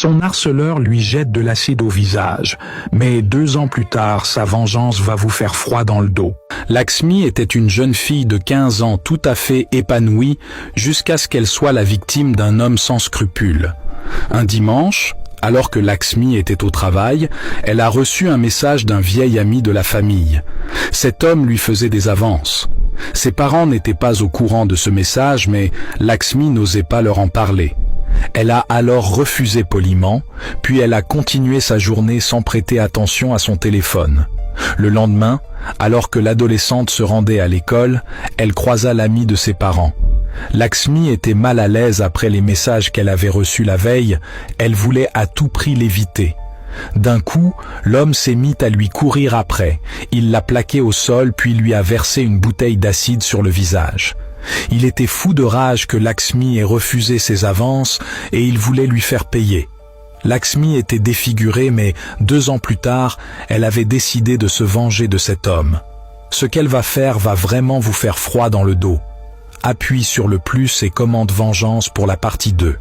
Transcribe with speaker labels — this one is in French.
Speaker 1: Son harceleur lui jette de l'acide au visage, mais 2 ans plus tard, sa vengeance va vous faire froid dans le dos. Lakshmi était une jeune fille de 15 ans tout à fait épanouie jusqu'à ce qu'elle soit la victime d'un homme sans scrupules. Un dimanche, alors que Lakshmi était au travail, elle a reçu un message d'un vieil ami de la famille. Cet homme lui faisait des avances. Ses parents n'étaient pas au courant de ce message, mais Lakshmi n'osait pas leur en parler. Elle a alors refusé poliment, puis elle a continué sa journée sans prêter attention à son téléphone. Le lendemain, alors que l'adolescente se rendait à l'école, elle croisa l'ami de ses parents. Lakshmi était mal à l'aise après les messages qu'elle avait reçus la veille, elle voulait à tout prix l'éviter. D'un coup, l'homme s'est mis à lui courir après. Il l'a plaqué au sol puis lui a versé une bouteille d'acide sur le visage. Il était fou de rage que Lakshmi ait refusé ses avances et il voulait lui faire payer. Lakshmi était défigurée, mais 2 ans plus tard, elle avait décidé de se venger de cet homme. Ce qu'elle va faire va vraiment vous faire froid dans le dos. Appuie sur le plus et commande vengeance pour la partie 2.